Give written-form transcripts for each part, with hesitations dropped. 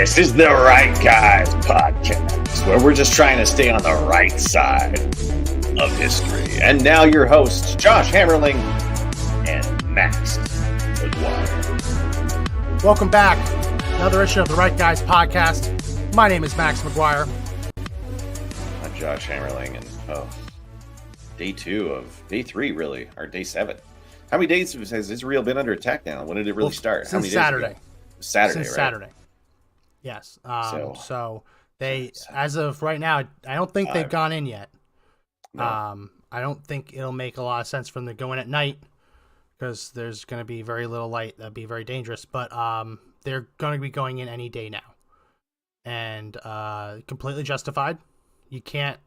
This is the Right Guys podcast, where we're just trying to stay on the right side of history. And now your hosts, Josh Hammerling and Max McGuire. Welcome back. Another issue of the Right Guys podcast. My name is Max McGuire. I'm Josh Hammerling, and day three, really, or day 7. How many days has Israel been under attack now? When did it really start? How many days Saturday. ago? Saturday, Since right? Saturday. Yes. So they, as of right now, I don't think they've gone in yet. No. I don't think it'll make a lot of sense for them to go in at night because there's going to be very little light. That'd be very dangerous. But they're going to be going in any day now, and completely justified. You can't.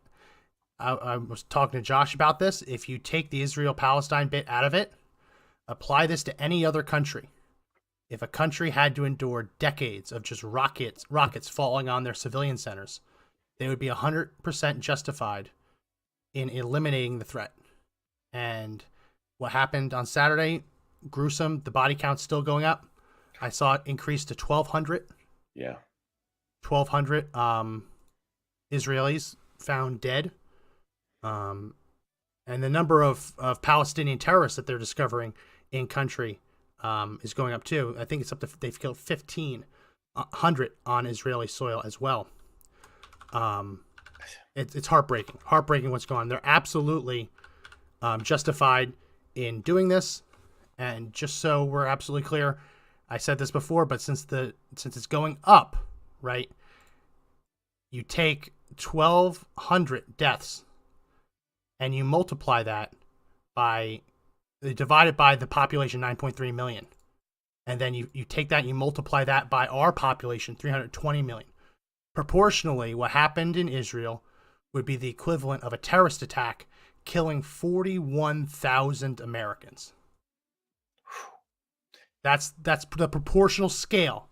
I was talking to Josh about this. If you take the Israel-Palestine bit out of it, apply this to any other country. If a country had to endure decades of just rockets falling on their civilian centers, they would be 100% justified in eliminating the threat. And what happened on Saturday, gruesome. The body count's still going up. I saw it increase to 1,200. Yeah. 1,200 Israelis found dead. And the number of Palestinian terrorists that they're discovering in country is going up too. I think it's up to, they've killed 1,500 on Israeli soil as well. It's heartbreaking what's going on. They're absolutely justified in doing this. And just so we're absolutely clear, I said this before, but since it's going up, right? You take 1,200 deaths and you multiply that by, divide it by the population, 9.3 million. And then you take that and you multiply that by our population, 320 million. Proportionally, what happened in Israel would be the equivalent of a terrorist attack killing 41,000 Americans. That's the proportional scale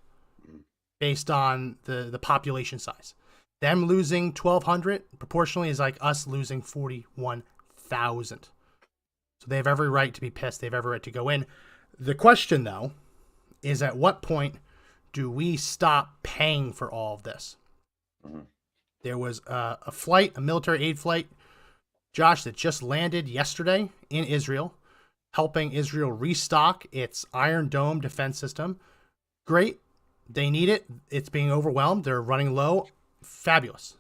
based on the population size. Them losing 1,200 proportionally is like us losing 41,000. So they have every right to be pissed. They have every right to go in. The question, though, is at what point do we stop paying for all of this? Mm-hmm. There was a military aid flight, Josh, that just landed yesterday in Israel, helping Israel restock its Iron Dome defense system. Great. They need it. It's being overwhelmed. They're running low. Fabulous.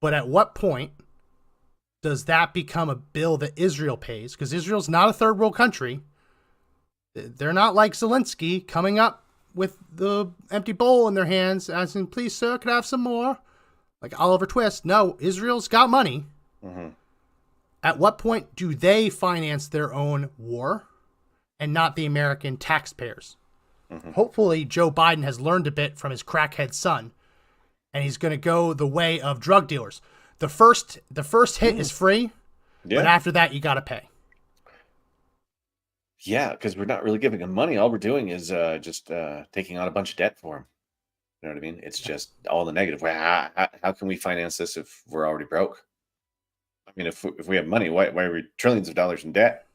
But at what point does that become a bill that Israel pays? Because Israel's not a third world country. They're not like Zelensky coming up with the empty bowl in their hands asking, please, sir, could I have some more? Like Oliver Twist. No, Israel's got money. Mm-hmm. At what point do they finance their own war and not the American taxpayers? Mm-hmm. Hopefully, Joe Biden has learned a bit from his crackhead son, and he's going to go the way of drug dealers. The first hit is free, but after that, you got to pay. Yeah, because we're not really giving them money. All we're doing is just taking on a bunch of debt for them. You know what I mean? It's just all the negative. How can we finance this if we're already broke? I mean, if we have money, why are we trillions of dollars in debt?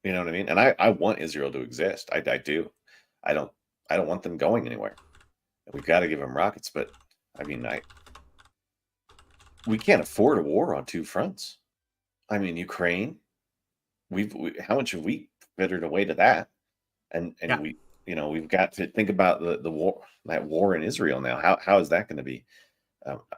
You know what I mean? And I want Israel to exist. I do. I don't want them going anywhere. We've got to give them rockets, but I mean, we can't afford a war on two fronts. I mean, Ukraine, how much have we fittered away to that? And yeah. We've got to think about the war, that war in Israel now. How is that going to be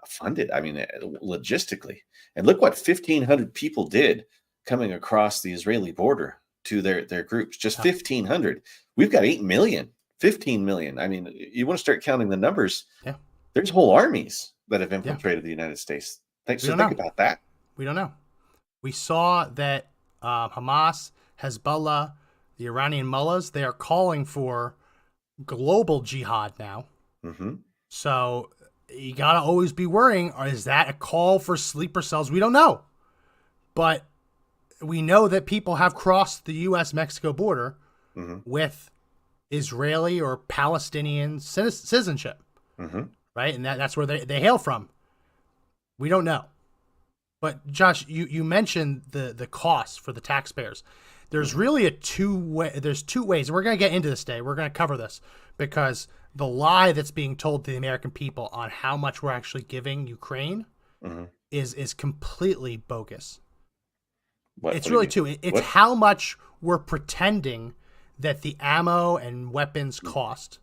funded? I mean, logistically. And look what 1,500 people did coming across the Israeli border to their groups. Just 1,500. We've got 8 million, 15 million. I mean, you want to start counting the numbers. Yeah. There's whole armies that have infiltrated the United States. Think about that. We don't know. We saw that Hamas, Hezbollah, the Iranian mullahs, they are calling for global jihad now. Mm-hmm. So you got to always be worrying, is that a call for sleeper cells? We don't know. But we know that people have crossed the U.S.-Mexico border with Israeli or Palestinian citizenship. Mm-hmm. Right? And that's where they hail from. We don't know. But Josh, you mentioned the cost for the taxpayers. There's really there's two ways, and we're going to get into this today. We're going to cover this because the lie that's being told to the American people on how much we're actually giving Ukraine is completely bogus. It's really two. It's how much we're pretending that the ammo and weapons cost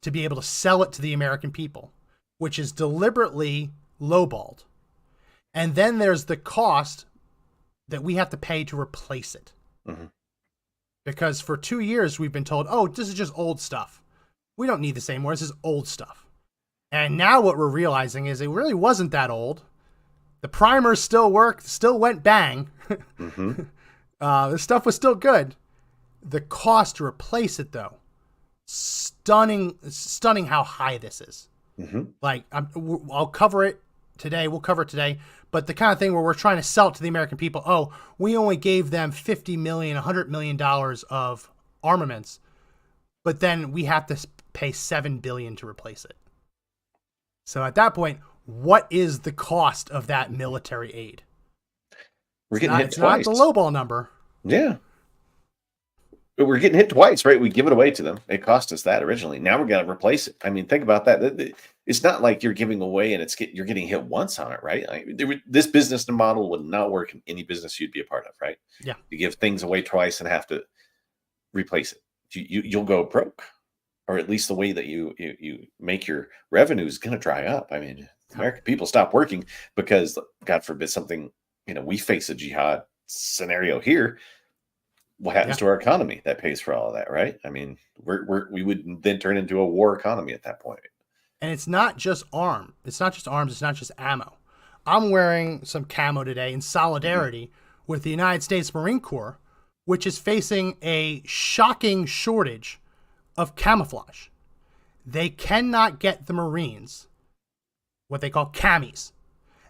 to be able to sell it to the American people, which is deliberately lowballed. And then there's the cost that we have to pay to replace it. Because for 2 years, we've been told, oh, this is just old stuff. We don't need this anymore. This is old stuff. And now what we're realizing is it really wasn't that old. The primers still worked, still went bang. The stuff was still good. The cost to replace it, though, stunning how high this is. Like, I'll cover it today. We'll cover it today. But the kind of thing where we're trying to sell it to the American people, oh, we only gave them $50 million, $100 million of armaments, but then we have to pay $7 billion to replace it. So at that point, what is the cost of that military aid? We're getting hit twice. It's not the lowball number. Yeah. But we're getting hit twice, right? We give it away to them. It cost us that originally. Now we're going to replace it. I mean, think about that. It's not like you're giving away and you're getting hit once on it, right? Like, this business model would not work in any business you'd be a part of, right? Yeah. You give things away twice and have to replace it. You'll go broke, or at least the way that you make your revenue is going to dry up. I mean, American people stop working because, God forbid, something, we face a jihad scenario here. What happens to our economy that pays for all of that, right? I mean, we would then turn into a war economy at that point. And it's not just arms. It's not just arms. It's not just ammo. I'm wearing some camo today in solidarity with the United States Marine Corps, which is facing a shocking shortage of camouflage. They cannot get the Marines what they call camis.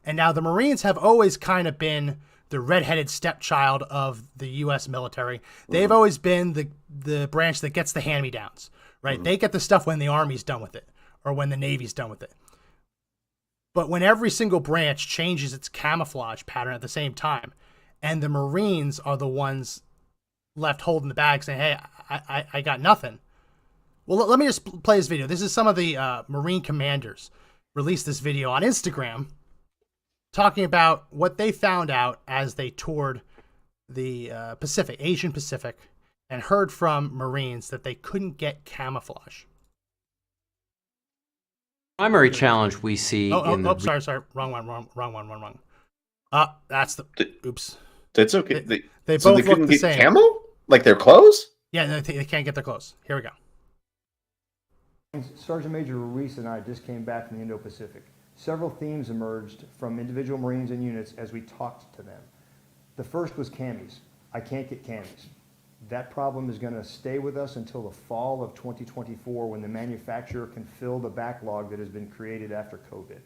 And now the Marines have always kind of been the redheaded stepchild of the U.S. military. They've always been the branch that gets the hand-me-downs, right? They get the stuff when the Army's done with it or when the Navy's done with it. But when every single branch changes its camouflage pattern at the same time, and the Marines are the ones left holding the bag saying, hey, I got nothing. Well, let me just play this video. This is some of the Marine commanders released this video on Instagram talking about what they found out as they toured the Asian Pacific, and heard from Marines that they couldn't get camouflage. Primary challenge we see sorry. Wrong one. That's the... Oops. That's okay. They so both they couldn't look the get same. Camo? Like their clothes? Yeah, they can't get their clothes. Here we go. Sergeant Major Ruiz and I just came back from the Indo-Pacific. Several themes emerged from individual Marines and units as we talked to them. The first was camis. I can't get camis. That problem is going to stay with us until the fall of 2024, when the manufacturer can fill the backlog that has been created after COVID.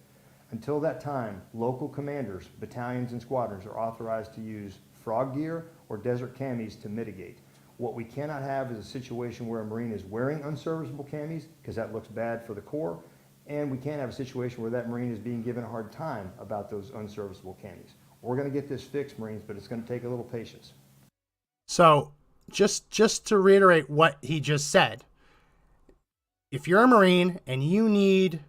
Until that time, local commanders, battalions, and squadrons are authorized to use frog gear or desert camis to mitigate. What we cannot have is a situation where a Marine is wearing unserviceable camis, because that looks bad for the Corps, and we can't have a situation where that Marine is being given a hard time about those unserviceable camis. We're going to get this fixed, Marines, but it's going to take a little patience. So, just to reiterate what he just said, if you're a Marine and you need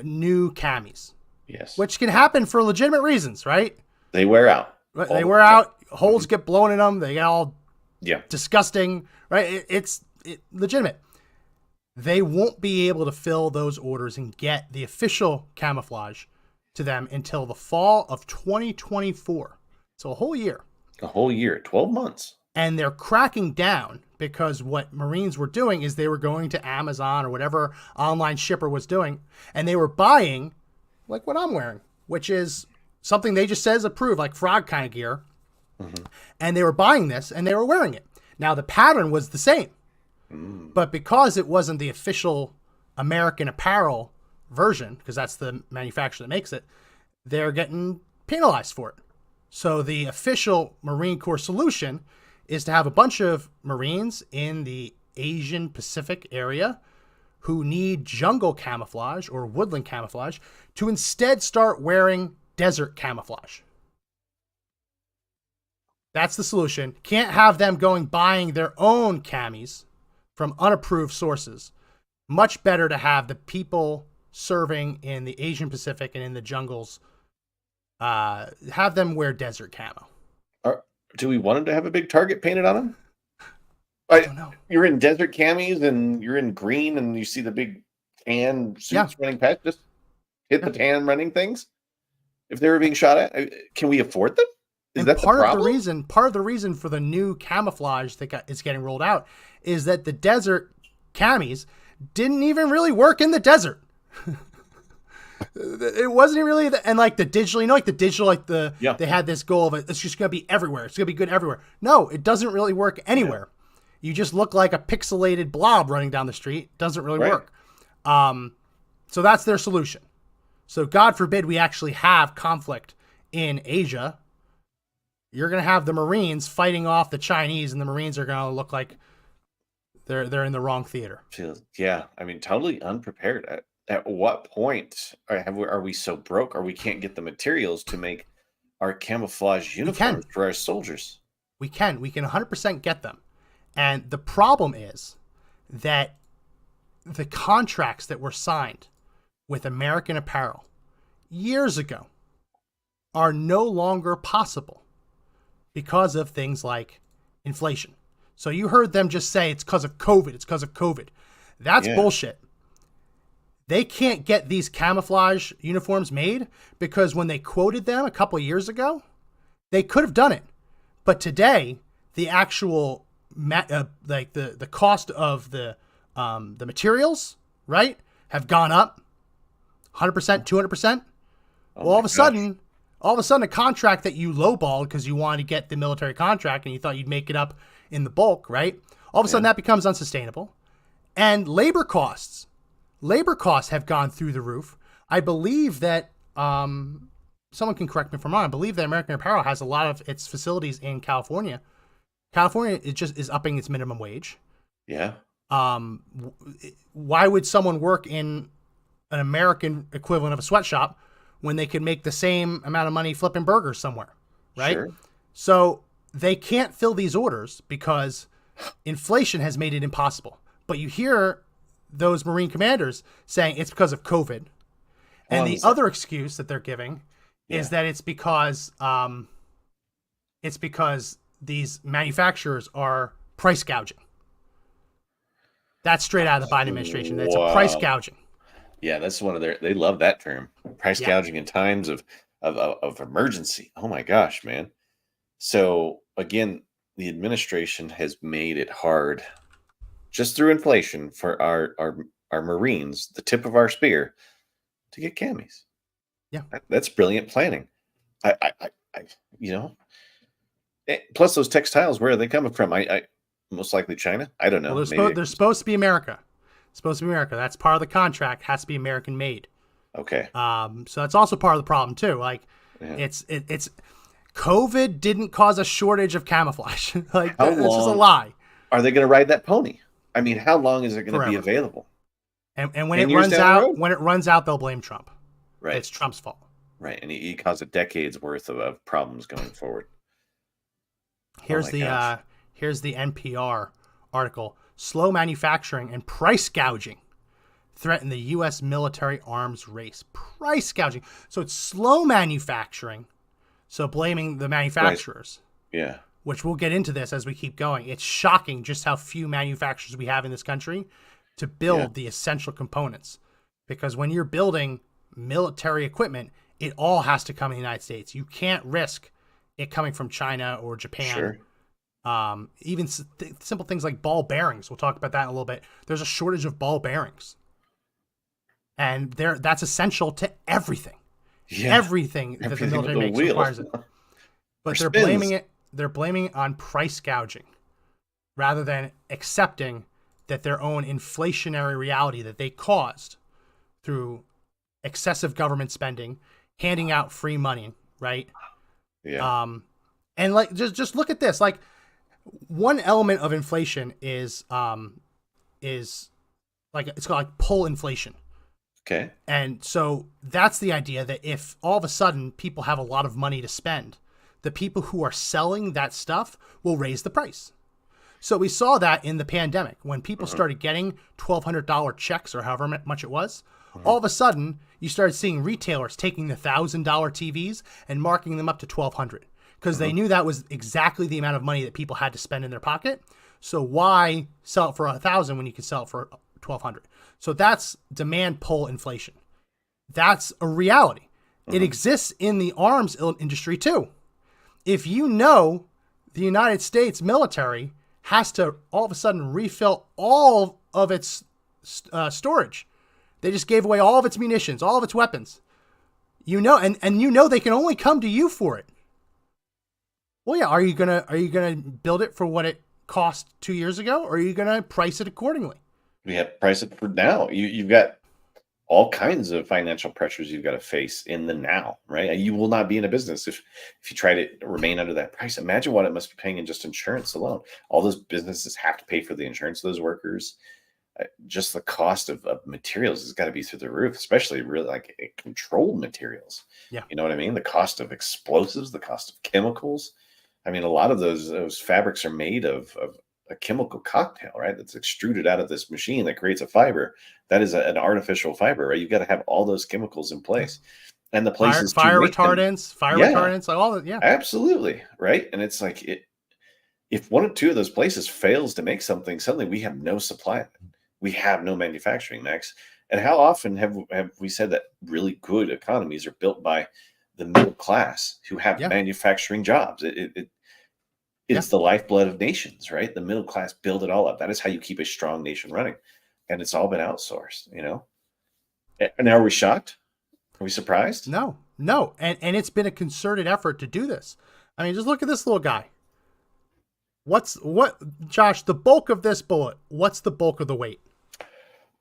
new camis, yes, which can happen for legitimate reasons, right? They wear out. They wear out. Holes get blown in them. They get all disgusting, right? It's legitimate. They won't be able to fill those orders and get the official camouflage to them until the fall of 2024. So a whole year. 12 months. And they're cracking down because what Marines were doing is they were going to Amazon or whatever online shipper was doing, and they were buying like what I'm wearing, which is something they just says approved, like frog kind of gear. And they were buying this and they were wearing it. Now the pattern was the same, but because it wasn't the official American Apparel version, because that's the manufacturer that makes it, they're getting penalized for it. So the official Marine Corps solution is to have a bunch of Marines in the Asian Pacific area who need jungle camouflage or woodland camouflage to instead start wearing desert camouflage. That's the solution. Can't have them buying their own camis from unapproved sources. Much better to have the people serving in the Asian Pacific and in the jungles, have them wear desert camo. Do we want them to have a big target painted on them? I don't know. You're in desert camis and you're in green and you see the big tan suits running past. Just hit the tan running things. If they were being shot at, can we afford them? Is that part the problem? Part of the reason for the new camouflage that is getting rolled out is that the desert camis didn't even really work in the desert. It wasn't really and like the digital, they had this goal of it's just going to be everywhere. It's going to be good everywhere. No, it doesn't really work anywhere. You just look like a pixelated blob running down the street. Doesn't really work. So that's their solution. So God forbid we actually have conflict in Asia. You're going to have the Marines fighting off the Chinese, and the Marines are going to look like they're in the wrong theater. Yeah, I mean, totally unprepared. At what point are we so broke, or we can't get the materials to make our camouflage uniforms for our soldiers? We can 100% get them. And the problem is that the contracts that were signed with American Apparel years ago are no longer possible because of things like inflation. So you heard them just say it's because of COVID. It's because of COVID. That's bullshit. They can't get these camouflage uniforms made because when they quoted them a couple of years ago, they could have done it. But today, the actual the cost of the materials, right, have gone up 100%, 200%. All of a sudden, a contract that you lowballed because you wanted to get the military contract and you thought you'd make it up in the bulk, right? All of a sudden that becomes unsustainable. And labor costs have gone through the roof. I believe that, someone can correct me if I'm wrong, I believe that American Apparel has a lot of its facilities in California. California is upping its minimum wage. Yeah. Why would someone work in an American equivalent of a sweatshop when they could make the same amount of money flipping burgers somewhere, right? Sure. So they can't fill these orders because inflation has made it impossible. But you hear those Marine commanders saying it's because of COVID. And the other excuse that they're giving is that it's because these manufacturers are price gouging. That's straight out of the Biden administration. That's a price gouging. Yeah, that's one of they love that term. Price gouging in times of emergency. Oh my gosh, man. So again, the administration has made it hard just through inflation for our Marines, the tip of our spear, to get camis. Yeah. That's brilliant planning. Plus those textiles, where are they coming from? I most likely China. I don't know. Well, they're supposed to be America. That's part of the contract. Has to be American made. Okay. So that's also part of the problem too. Like, it's COVID didn't cause a shortage of camouflage. Like, it's just a lie. Are they going to ride that pony? I mean, how long is it going to be available? And when it runs out, they'll blame Trump. Right. It's Trump's fault. Right, and he caused a decade's worth of problems going forward. Here's the NPR article. Slow manufacturing and price gouging threaten the U.S. military arms race. Price gouging. So it's slow manufacturing. So blaming the manufacturers. Right. Yeah. Which we'll get into this as we keep going. It's shocking just how few manufacturers we have in this country to build the essential components. Because when you're building military equipment, it all has to come in the United States. You can't risk it coming from China or Japan. Sure. Even simple things like ball bearings. We'll talk about that in a little bit. There's a shortage of ball bearings. And that's essential to everything. Yeah. Everything that the military makes requires it. But they're blaming it on price gouging rather than accepting that their own inflationary reality that they caused through excessive government spending, handing out free money, right? Yeah. And like just look at this. Like, one element of inflation is like, it's called like pull inflation. Okay. And so that's the idea that if all of a sudden people have a lot of money to spend, the people who are selling that stuff will raise the price. So we saw that in the pandemic when people started getting $1,200 checks or however much it was. All of a sudden, you started seeing retailers taking the $1,000 TVs and marking them up to $1,200 because they knew that was exactly the amount of money that people had to spend in their pocket. So why sell it for $1,000 when you can sell it for $1,200? So that's demand pull inflation. That's a reality. It exists in the arms industry too. If you know the United States military has to all of a sudden refill all of its storage, they just gave away all of its munitions, all of its weapons. You know, and you know they can only come to you for it. Well, yeah, are you gonna build it for what it cost 2 years ago, or are you gonna price it accordingly? We have to price it for now. You've got all kinds of financial pressures you've got to face in the now, right? You will not be in a business if you try to remain under that price. Imagine what it must be paying in just insurance alone. All those businesses have to pay for the insurance of those workers. Just the cost of materials has got to be through the roof, especially really like controlled materials. Yeah. You know what I mean? The cost of explosives, the cost of chemicals. I mean, a lot of those fabrics are made of a chemical cocktail, right? That's extruded out of this machine that creates a fiber. That is an artificial fiber, right? You've got to have all those chemicals in place. And the places fire retardants, like all that. Yeah. Absolutely. Right. And it's like if one or two of those places fails to make something, suddenly we have no supply of it. We have no manufacturing, Max. And how often have we said that really good economies are built by the middle class who have manufacturing jobs? It's the lifeblood of nations, right? The middle class build it all up. That is how you keep a strong nation running. And it's all been outsourced, you know? And are we shocked? Are we surprised? No. And it's been a concerted effort to do this. I mean, just look at this little guy. Josh, the bulk of this bullet, what's the bulk of the weight?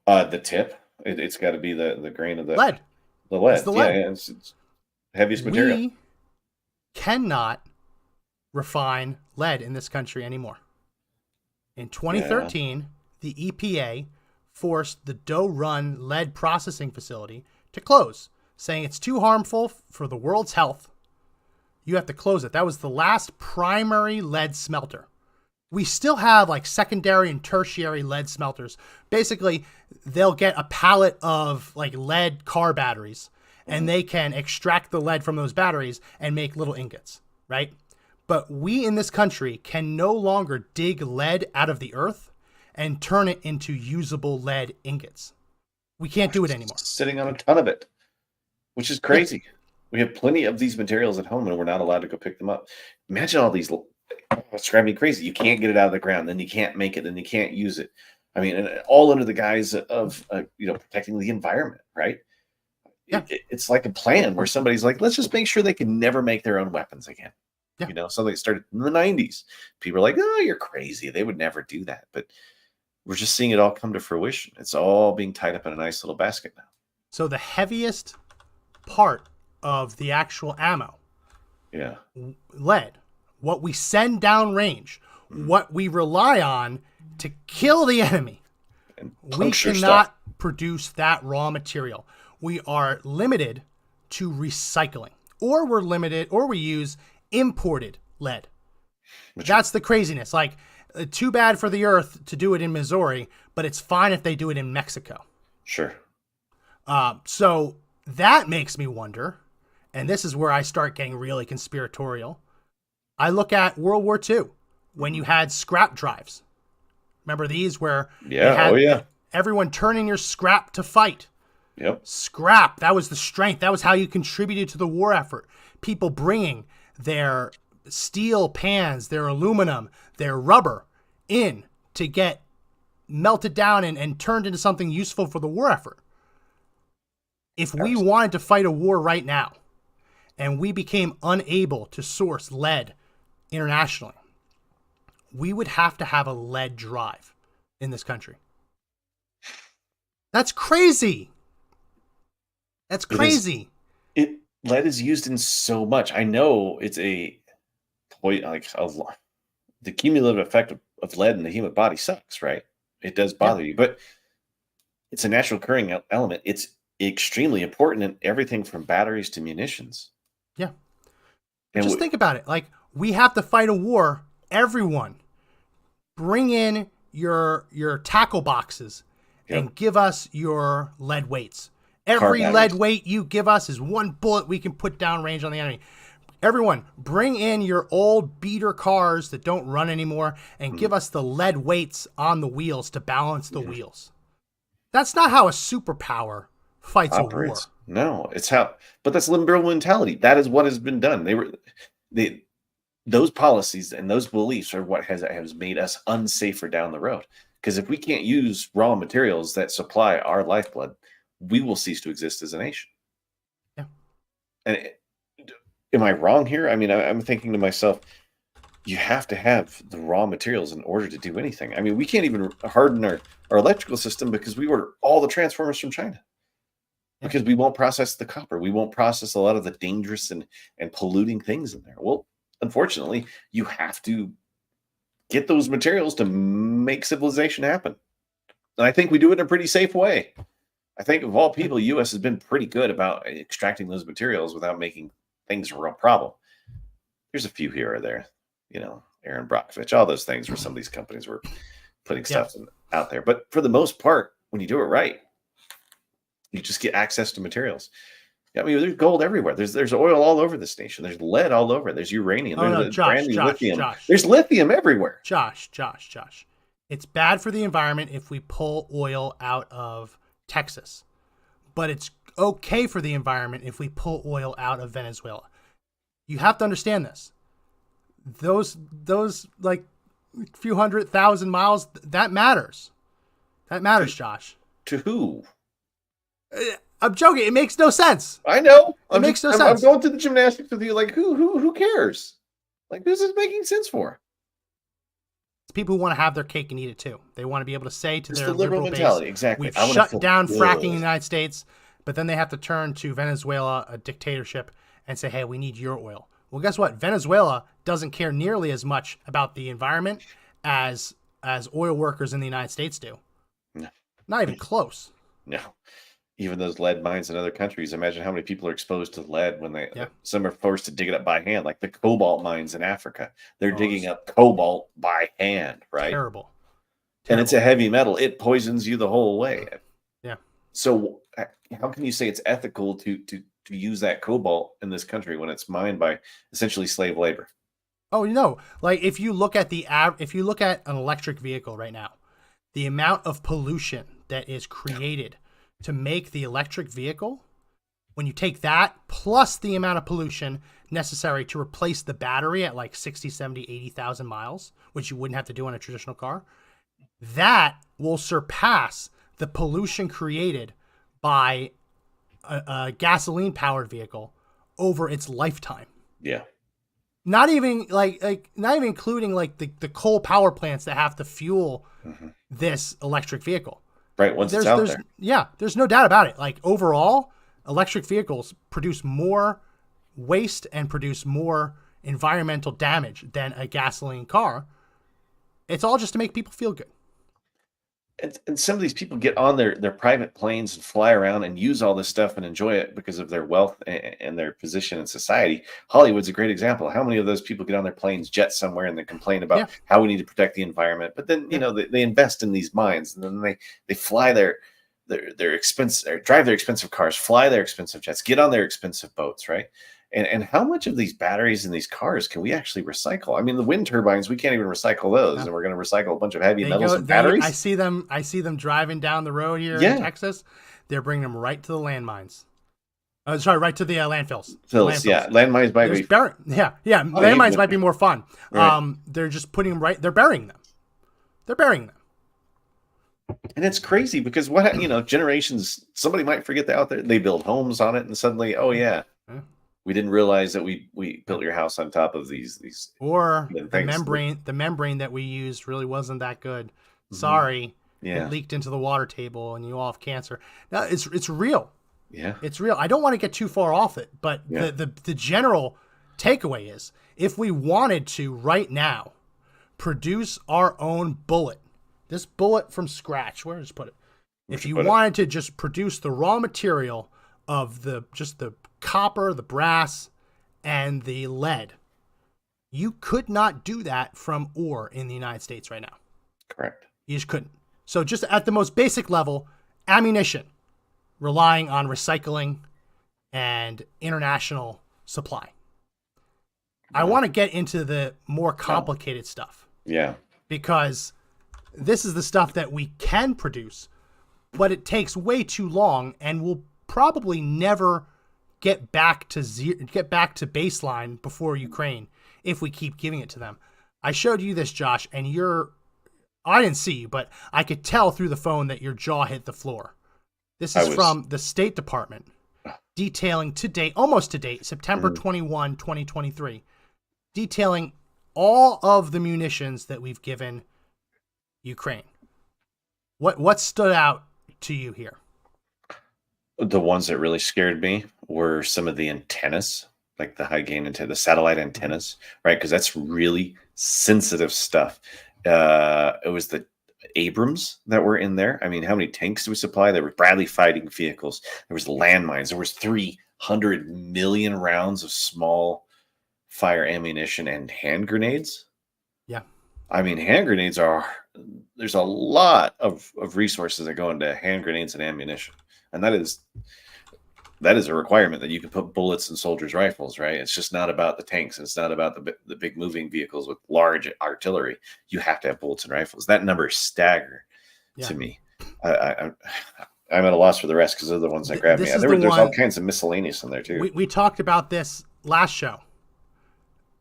The tip. It's got to be the grain of the lead. The lead. It's the lead. Yeah, it's heaviest material. We cannot refine lead in this country anymore. In 2013, the EPA forced the Doe Run lead processing facility to close, saying it's too harmful for the world's health. You have to close it. That was the last primary lead smelter. We still have like secondary and tertiary lead smelters. Basically, they'll get a pallet of like lead car batteries and they can extract the lead from those batteries and make little ingots, right? But we in this country can no longer dig lead out of the earth and turn it into usable lead ingots. We can't do it anymore. Sitting on a ton of it, which is crazy. Yeah. We have plenty of these materials at home and we're not allowed to go pick them up. Imagine all these. It's driving me crazy. You can't get it out of the ground, then you can't make it, then you can't use it. I mean, and all under the guise of protecting the environment, right? Yeah. It's like a plan where somebody's like, let's just make sure they can never make their own weapons again. Yeah. You know, something that started in the 90s. People are like, oh, you're crazy. They would never do that. But we're just seeing it all come to fruition. It's all being tied up in a nice little basket now. So the heaviest part of the actual ammo, lead, what we send downrange, what we rely on to kill the enemy, we cannot produce that raw material. We are limited to recycling, or we use imported lead. That's the craziness. Like, too bad for the earth to do it in Missouri, but it's fine if they do it in Mexico. Sure. So that makes me wonder, and this is where I start getting really conspiratorial. I look at World War II when you had scrap drives. Remember these where everyone turning your scrap to fight? Yep. Scrap, that was the strength. That was how you contributed to the war effort. People bringing their steel pans, their aluminum, their rubber in to get melted down and turned into something useful for the war effort. If we wanted to fight a war right now and we became unable to source lead internationally, we would have to have a lead drive in this country. That's crazy. That's crazy. Lead is used in so much. I know it's the cumulative effect of lead in the human body sucks, right? It does bother you, but it's a natural occurring element. It's extremely important in everything from batteries to munitions. Yeah. But just think about it. Like, we have to fight a war. Everyone, bring in your tackle boxes and give us your lead weights. Every lead weight you give us is one bullet we can put down range on the enemy. Everyone, bring in your old beater cars that don't run anymore and give us the lead weights on the wheels to balance the wheels. That's not how a superpower fights operates. a war. No, it's how, but that's liberal mentality. That is what has been done. Those policies and those beliefs are what has made us unsafer down the road. Because if we can't use raw materials that supply our lifeblood, we will cease to exist as a nation. Yeah. And am I wrong here? I mean, I'm thinking to myself, you have to have the raw materials in order to do anything. I mean, we can't even harden our electrical system because we order all the transformers from China. Because we won't process the copper. We won't process a lot of the dangerous and polluting things in there. Well, unfortunately, you have to get those materials to make civilization happen. And I think we do it in a pretty safe way. I think of all people, the U.S. has been pretty good about extracting those materials without making things a real problem. There's a few here or there, Aaron Brockovich, all those things where some of these companies were putting stuff out there. But for the most part, when you do it right, you just get access to materials. I mean, there's gold everywhere. There's oil all over this nation. There's lead all over. There's uranium. There's lithium. There's lithium everywhere. Josh. It's bad for the environment if we pull oil out of Texas, but it's okay for the environment if we pull oil out of Venezuela. You have to understand this. Those like few 100,000 miles, that matters. That matters, Josh. To who? I'm joking. It makes no sense. I know. It makes no sense. I'm going through the gymnastics with you. Like, who cares? Like, this is making sense for. It's people who want to have their cake and eat it too. They want to be able to say to their the liberal mentality. Exactly. We've shut down fracking in the United States, but then they have to turn to Venezuela, a dictatorship, and say, hey, we need your oil. Well, guess what? Venezuela doesn't care nearly as much about the environment as oil workers in the United States do. No. Not even close. No. Even those lead mines in other countries, imagine how many people are exposed to lead when some are forced to dig it up by hand, like the cobalt mines in Africa. They're digging up cobalt by hand, right? Terrible. And it's a heavy metal. It poisons you the whole way. Yeah. So how can you say it's ethical to use that cobalt in this country when it's mined by essentially slave labor? Oh, like if you look at an electric vehicle right now, the amount of pollution that is created to make the electric vehicle, when you take that plus the amount of pollution necessary to replace the battery at like 60, 70, 80,000 miles, which you wouldn't have to do on a traditional car, that will surpass the pollution created by a gasoline powered vehicle over its lifetime. Yeah. Not even not even including like the coal power plants that have to fuel this electric vehicle. Right, once it's out there. Yeah, there's no doubt about it. Like overall, electric vehicles produce more waste and produce more environmental damage than a gasoline car. It's all just to make people feel good. And some of these people get on their private planes and fly around and use all this stuff and enjoy it because of their wealth and their position in society. Hollywood's a great example. How many of those people get on their planes, jet somewhere, and they complain about how we need to protect the environment? But then, they invest in these mines, and then they fly their expensive, or drive their expensive cars, fly their expensive jets, get on their expensive boats, right? And how much of these batteries in these cars can we actually recycle? I mean, the wind turbines, we can't even recycle those, and we're going to recycle a bunch of heavy metals and batteries. I see them driving down the road here in Texas. They're bringing them right to the landmines. Right to the landfills. Landmines might be. Landmines might be more fun. Right. They're just putting them right. They're burying them. And it's crazy because generations. Somebody might forget that out there. They build homes on it, and suddenly, we didn't realize that we built your house on top of these. Or the membrane that we used really wasn't that good. Sorry, it leaked into the water table, and you all have cancer. Now it's real. Yeah, it's real. I don't want to get too far off it, but the general takeaway is, if we wanted to right now produce our own bullet, this bullet from scratch, where did I put it? If you wanted to just produce the raw material of the copper, the brass, and the lead. You could not do that from ore in the United States right now. Correct. You just couldn't. So just at the most basic level, ammunition, relying on recycling and international supply. I want to get into the more complicated stuff. Yeah. Because this is the stuff that we can produce, but it takes way too long and will probably never get back to baseline before Ukraine if we keep giving it to them. I showed you this, Josh, and I didn't see you, but I could tell through the phone that your jaw hit the floor. This is from the State Department, detailing almost to date, September 21, 2023, detailing all of the munitions that we've given Ukraine. What stood out to you here? The ones that really scared me were some of the antennas, like the high gain antenna, the satellite antennas, right? Because that's really sensitive stuff. It was the Abrams that were in there. I mean, how many tanks do we supply? There were Bradley fighting vehicles. There was landmines. There was 300 million rounds of small fire ammunition and hand grenades. Yeah. I mean, hand grenades there's a lot of resources that go into hand grenades and ammunition. And that is a requirement that you can put bullets in soldiers' rifles, right? It's just not about the tanks. It's not about the big moving vehicles with large artillery. You have to have bullets and rifles. That number is staggering to me. I'm at a loss for the rest because they're the ones that grabbed me. There's all kinds of miscellaneous in there too. We talked about this last show.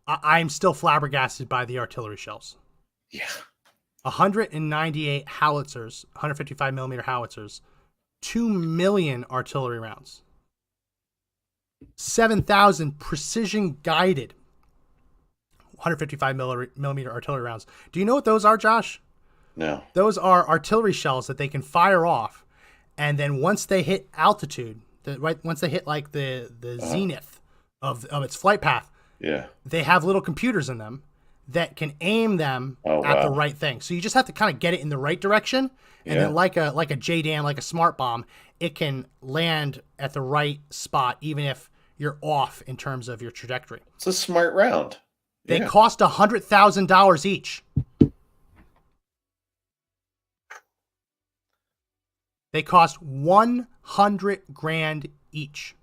I'm still flabbergasted by the artillery shells. Yeah. 198 howitzers, 155 millimeter howitzers, 2 million artillery rounds. 7,000 precision guided 155 millimeter artillery rounds. Do you know what those are, Josh? No. Those are artillery shells that they can fire off, and then once they hit altitude, once they hit like the zenith of its flight path, they have little computers in them that can aim them at the right thing. So you just have to kind of get it in the right direction, and then like a JDAM, like a smart bomb, it can land at the right spot, even if you're off in terms of your trajectory. It's a smart round. They cost $100,000 each. They cost $100,000 each.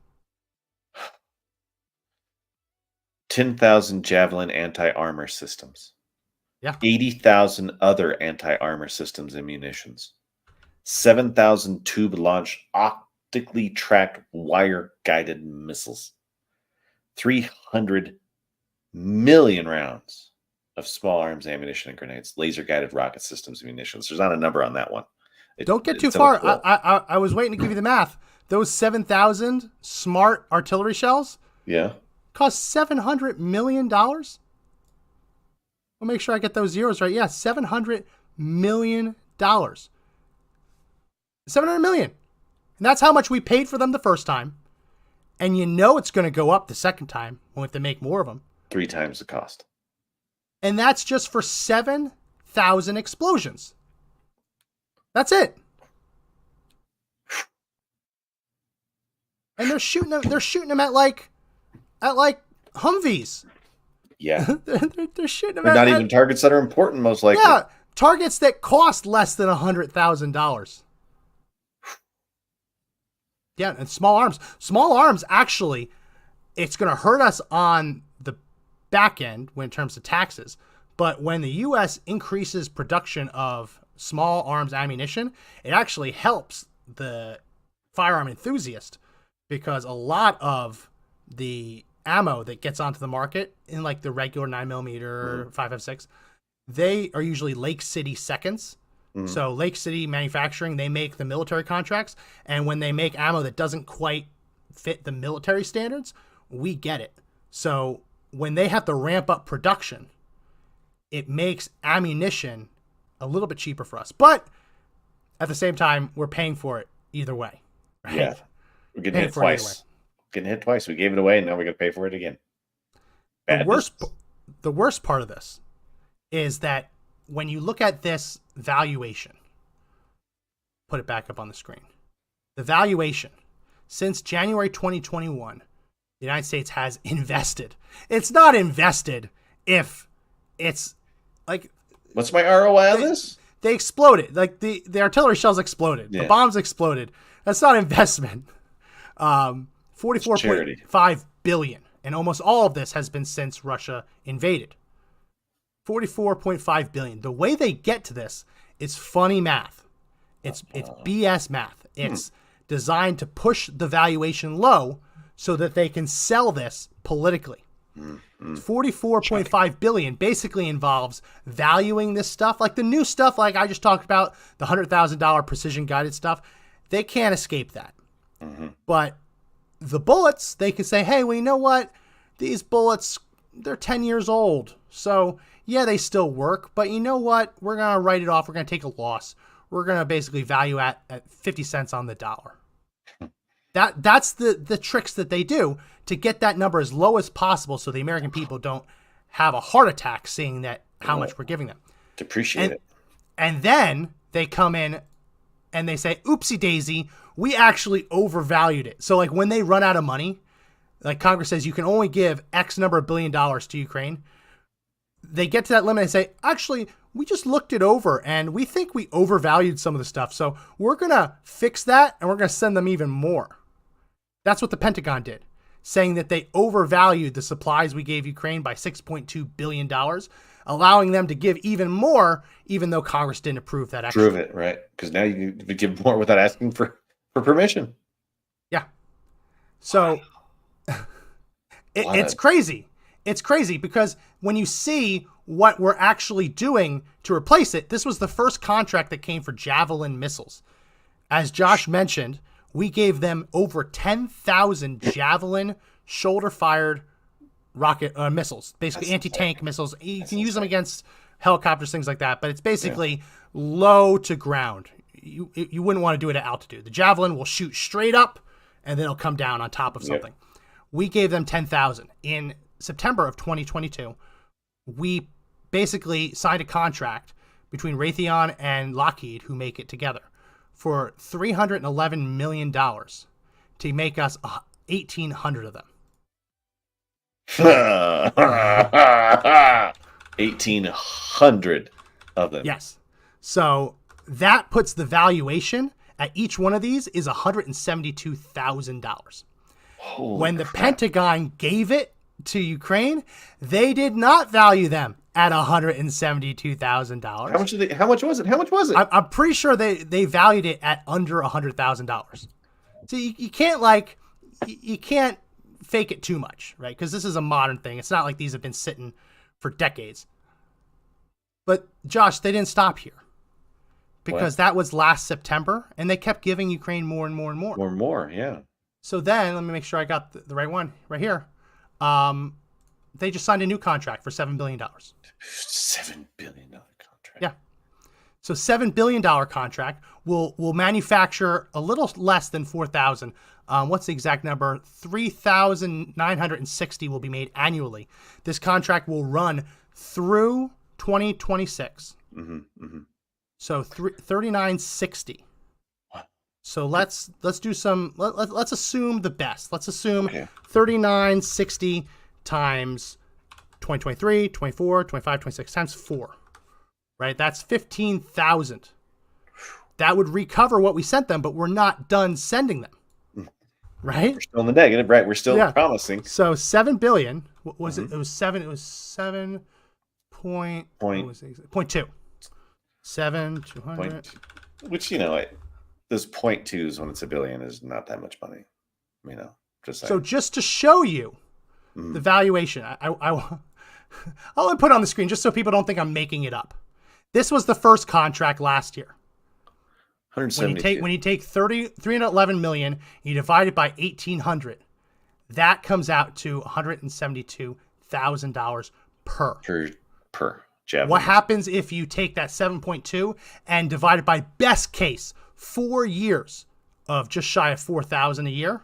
10,000 Javelin anti-armor systems. Yeah. 80,000 other anti-armor systems and munitions. 7,000 tube-launched optically tracked wire-guided missiles. 300 million rounds of small arms ammunition and grenades, laser-guided rocket systems and munitions. There's not a number on that one. Don't get too far. I was waiting to give you the math. Those 7,000 smart artillery shells cost $700 million. I'll make sure I get those zeros right. Yeah, $700 million. $700 million. And that's how much we paid for them the first time. And you know it's going to go up the second time when we have to make more of them. 3 times the cost. And that's just for 7,000 explosions. That's it. And they're shooting them at like Humvees. Yeah. they're shooting them They're not even targets that are important, most likely. Yeah, targets that cost less than $100,000. Yeah, and small arms. Small arms, actually, it's going to hurt us on the back end in terms of taxes. But when the U.S. increases production of small arms ammunition, it actually helps the firearm enthusiast, because a lot of the ammo that gets onto the market in like the regular 9mm 5.56, they are usually Lake City seconds. So Lake City Manufacturing, they make the military contracts, and when they make ammo that doesn't quite fit the military standards, we get it. So when they have to ramp up production, it makes ammunition a little bit cheaper for us. But at the same time, we're paying for it either way. Right? Yeah. We're getting hit twice. Getting hit twice. We gave it away, and now we're going to pay for it again. The worst part of this is that when you look at this valuation, put it back up on the screen. The valuation since January 2021, the United States has invested. It's not invested if it's like What's my ROI on this? they exploded. Like the artillery shells exploded. Yeah. The bombs exploded. That's not investment. Charity. 44.5 billion. And almost all of this has been since Russia invaded. 44.5 billion. The way they get to this is funny math. It's BS math. It's designed to push the valuation low so that they can sell this politically. 44.5 billion basically involves valuing this stuff, like the new stuff, like I just talked about, the $100,000 precision guided stuff. They can't escape that. But the bullets, they can say, hey, well, you know what? These bullets, they're 10 years old. So yeah, they still work, but you know what? We're going to write it off. We're going to take a loss. We're going to basically value at 50 cents on the dollar. That's the tricks that they do to get that number as low as possible so the American people don't have a heart attack seeing that how much we're giving them. Depreciate it. And then they come in and they say, oopsie daisy, we actually overvalued it. So like when they run out of money, like Congress says you can only give X number of $1 billion to Ukraine, they get to that limit and say, actually, we just looked it over and we think we overvalued some of the stuff. So we're going to fix that and we're going to send them even more. That's what the Pentagon did, saying that they overvalued the supplies we gave Ukraine by $6.2 billion, allowing them to give even more, even though Congress didn't approve that extra. Prove it, right? Because now you can give more without asking for permission. Yeah. So it's crazy. It's crazy because when you see what we're actually doing to replace it, this was the first contract that came for Javelin missiles. As Josh mentioned, we gave them over 10,000 Javelin shoulder-fired rocket missiles, basically anti-tank missiles. You can use them against helicopters, things like that, but it's basically low to ground. You wouldn't want to do it at altitude. The Javelin will shoot straight up, and then it'll come down on top of something. Yep. We gave them 10,000. In September of 2022, we basically signed a contract between Raytheon and Lockheed, who make it together, for $311 million to make us 1,800 of them. 1,800 of them. Yes. So that puts the valuation at each one of these is $172,000. When the Pentagon gave it to Ukraine, they did not value them at $172,000. How much was it? I'm pretty sure they valued it at under $100,000. So you can't you can't fake it too much, right? Because this is a modern thing. It's not like these have been sitting for decades. But Josh, they didn't stop here because that was last September, and they kept giving Ukraine more and more and more. More and more, yeah. So then, let me make sure I got the right one right here. They just signed a new contract for $7 billion. $7 billion contract. Yeah. So $7 billion contract will manufacture a little less than 4,000. What's the exact number? 3,960 will be made annually. This contract will run through 2026. So 3,960. So let's do some. Let's assume the best. Let's assume 3,960 times 2023, 24, 25, 26 times 4. Right? That's 15,000. That would recover what we sent them, but we're not done sending them. Right? We're still in the negative, right? We're still promising. So 7 billion. What was it? It was 7. It was 7 point. What was it? 0.2. 7,200. Which those 0.2s when it's a billion is not that much money. Just saying. So just to show you the valuation, I'll put it on the screen just so people don't think I'm making it up. This was the first contract last year. 172. When you take 311 million, you divide it by 1,800, that comes out to $172,000 per Javelin. What happens if you take that 7.2 and divide it by best case 4 years of just shy of 4,000 a year?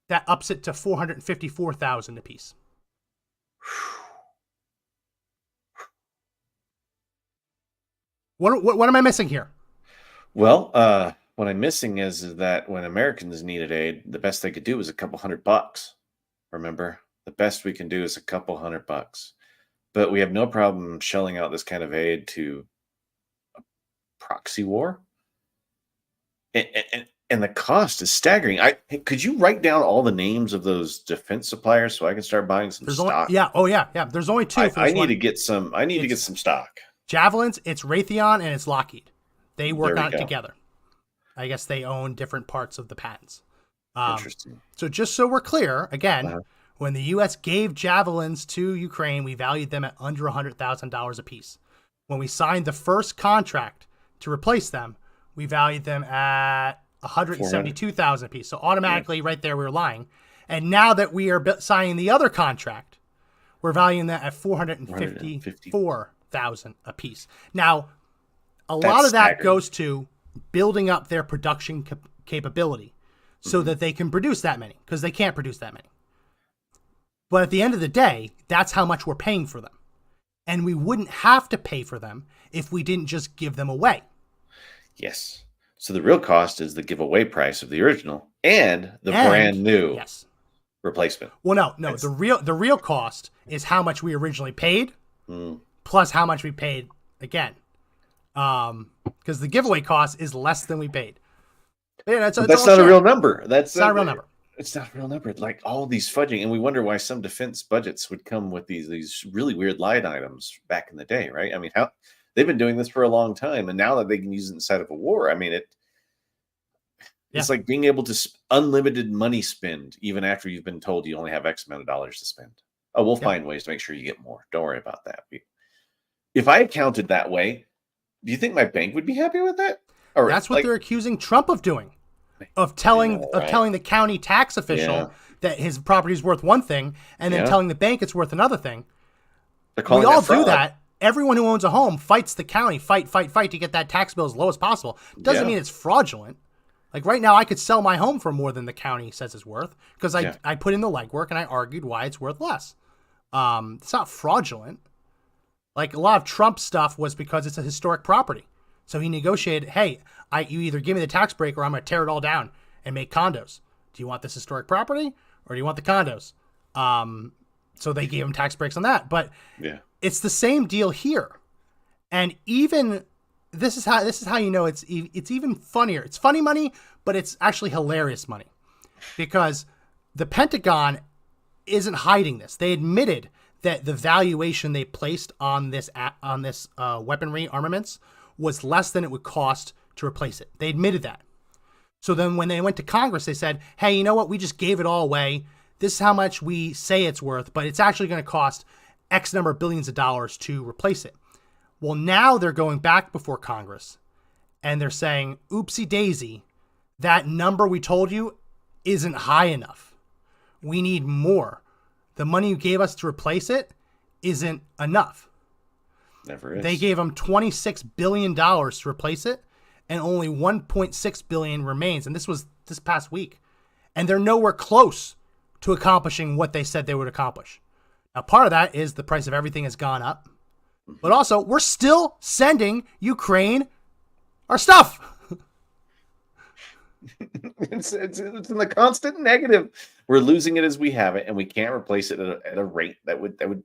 That ups it to 454,000 a piece. What am I missing here? Well, what I'm missing is that when Americans needed aid, the best they could do was a couple $100. remember? The best we can do is a couple $100. But we have no problem shelling out this kind of aid to a proxy war. And the cost is staggering. Could you write down all the names of those defense suppliers so I can start buying some stock? Yeah. There's only two. I need to get some. I need to get some stock. Javelins. It's Raytheon and it's Lockheed. They work on it go. together. I guess they own different parts of the patents. Interesting. So just so we're clear, again, when the U.S. gave Javelins to Ukraine, we valued them at under $100,000 a piece. When we signed the first contract to replace them, we valued them at $172,000 a piece. So automatically, right there, we were lying. And now that we are signing the other contract, we're valuing that at $454,000 a piece. Now, a lot of that goes to building up their production capability so that they can produce that many, because they can't produce that many. But at the end of the day, that's how much we're paying for them. And we wouldn't have to pay for them if we didn't just give them away. Yes. So the real cost is the giveaway price of the original and the brand new replacement. Well, no. The real cost is how much we originally paid plus how much we paid again. Because the giveaway cost is less than we paid. Yeah, that's not a real number. That's not a real number. It's not a real number. Like all these fudging, and we wonder why some defense budgets would come with these really weird line items back in the day, right? I mean, how they've been doing this for a long time, and now that they can use it inside of a war, I mean, it's like being able to unlimited money spend even after you've been told you only have X amount of dollars to spend. Oh, we'll find ways to make sure you get more. Don't worry about that. If I had counted that way, do you think my bank would be happy with that? Or that's what they're accusing Trump of doing, of telling the county tax official that his property is worth one thing, and then telling the bank it's worth another thing. We all do that. Everyone who owns a home fights the county, fight to get that tax bill as low as possible. Doesn't mean it's fraudulent. Like right now, I could sell my home for more than the county says it's worth because I put in the legwork and I argued why it's worth less. It's not fraudulent. Like a lot of Trump stuff was because it's a historic property. So he negotiated, hey, you either give me the tax break or I'm going to tear it all down and make condos. Do you want this historic property or do you want the condos? So they gave him tax breaks on that. But it's the same deal here. And even this is how you know it's even funnier. It's funny money, but it's actually hilarious money. Because the Pentagon isn't hiding this. They admitted that the valuation they placed on this weaponry armaments was less than it would cost to replace it. They admitted that. So then when they went to Congress, they said, hey, you know what? We just gave it all away. This is how much we say it's worth, but it's actually going to cost X number of billions of dollars to replace it. Well, now they're going back before Congress and they're saying, oopsie daisy, that number we told you isn't high enough. We need more. The money you gave us to replace it isn't enough. Never is. They gave them $26 billion to replace it, and only $1.6 billion remains. And this was this past week. And they're nowhere close to accomplishing what they said they would accomplish. Now, part of that is the price of everything has gone up. But also, we're still sending Ukraine our stuff. It's in the constant negative. We're losing it as we have it, and we can't replace it at a rate that would.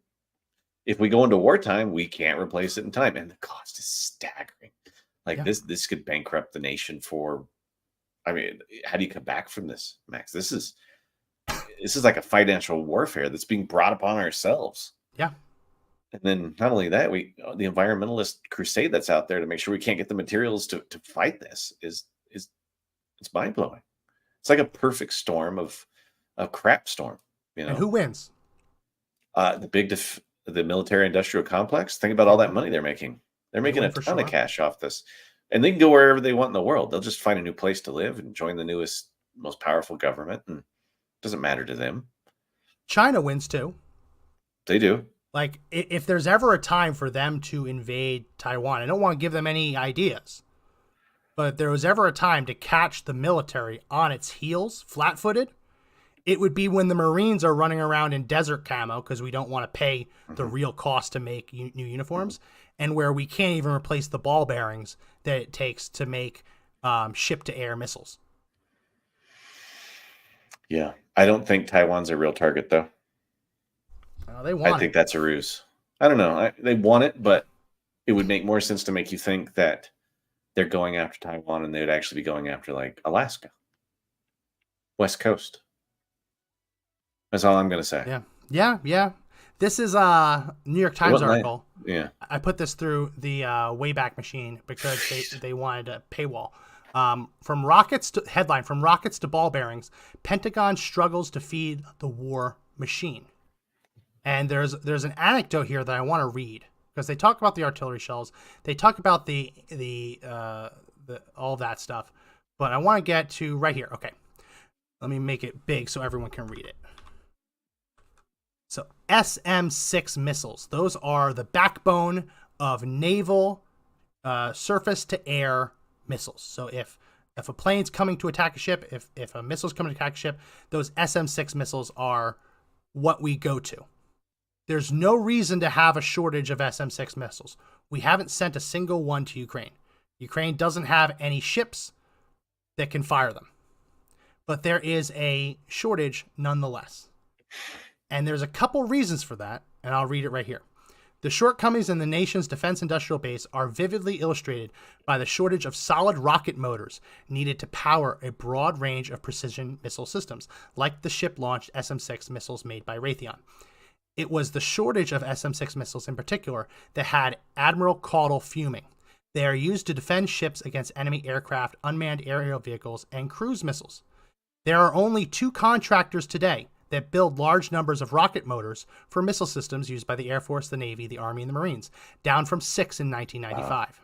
If we go into wartime, we can't replace it in time, and the cost is staggering. Like this could bankrupt the nation for. I mean, how do you come back from this, Max? This is like a financial warfare that's being brought upon ourselves. Yeah. And then not only that, the environmentalist crusade that's out there to make sure we can't get the materials to fight this is it's mind blowing. It's like a perfect storm of a crap storm. You know, and who wins? The military industrial complex. Think about all that money they're making. They're making a ton of cash off this, and they can go wherever they want in the world. They'll just find a new place to live and join the newest, most powerful government, and it doesn't matter to them. China wins too. They do. Like, if there's ever a time for them to invade Taiwan, I don't want to give them any ideas, but if there was ever a time to catch the military on its heels, flat-footed, it would be when the Marines are running around in desert camo because we don't want to pay the real cost to make new uniforms, and where we can't even replace the ball bearings that it takes to make ship-to-air missiles. Yeah. I don't think Taiwan's a real target, though. They I want think it. that's a ruse. I don't know. They want it, but it would make more sense to make you think that they're going after Taiwan and they would actually be going after like Alaska, West Coast. That's all I'm going to say. Yeah. This is a New York They Times wouldn't let- article. Yeah. I put this through the Wayback Machine because they wanted a paywall. Headline, from rockets to ball bearings, Pentagon struggles to feed the war machine. And there's an anecdote here that I want to read because they talk about the artillery shells, they talk about the all that stuff, but I want to get to right here. Okay, let me make it big so everyone can read it. So SM-6 missiles, those are the backbone of naval surface-to-air missiles. So if a plane's coming to attack a ship, if a missile's coming to attack a ship, those SM-6 missiles are what we go to. There's no reason to have a shortage of SM-6 missiles. We haven't sent a single one to Ukraine. Ukraine doesn't have any ships that can fire them. But there is a shortage nonetheless. And there's a couple reasons for that, and I'll read it right here. The shortcomings in the nation's defense industrial base are vividly illustrated by the shortage of solid rocket motors needed to power a broad range of precision missile systems, like the ship-launched SM-6 missiles made by Raytheon. It was the shortage of SM-6 missiles in particular that had Admiral Caudle fuming. They are used to defend ships against enemy aircraft, unmanned aerial vehicles, and cruise missiles. There are only 2 contractors today that build large numbers of rocket motors for missile systems used by the Air Force, the Navy, the Army, and the Marines, down from 6 in 1995.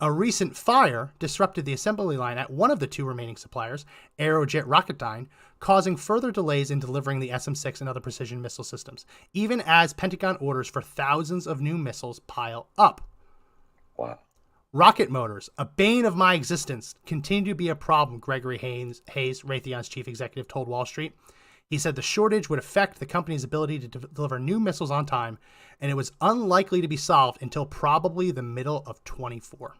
A recent fire disrupted the assembly line at one of the 2 remaining suppliers, Aerojet Rocketdyne, causing further delays in delivering the SM-6 and other precision missile systems, even as Pentagon orders for thousands of new missiles pile up. Wow. Rocket motors, a bane of my existence, continue to be a problem, Gregory Hayes, Raytheon's chief executive, told Wall Street. He said the shortage would affect the company's ability to deliver new missiles on time, and it was unlikely to be solved until probably the middle of 24.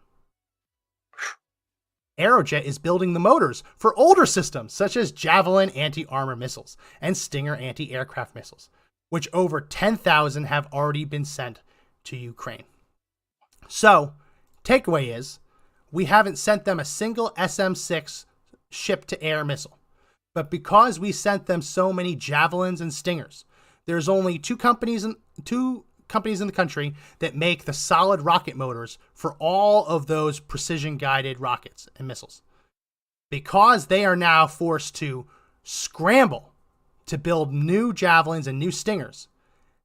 Aerojet is building the motors for older systems, such as Javelin anti-armor missiles and Stinger anti-aircraft missiles, which over 10,000 have already been sent to Ukraine. So, takeaway is, we haven't sent them a single SM-6 ship-to-air missile. But because we sent them so many Javelins and Stingers, there's only 2 companies in the country that make the solid rocket motors for all of those precision-guided rockets and missiles. Because they are now forced to scramble to build new Javelins and new Stingers,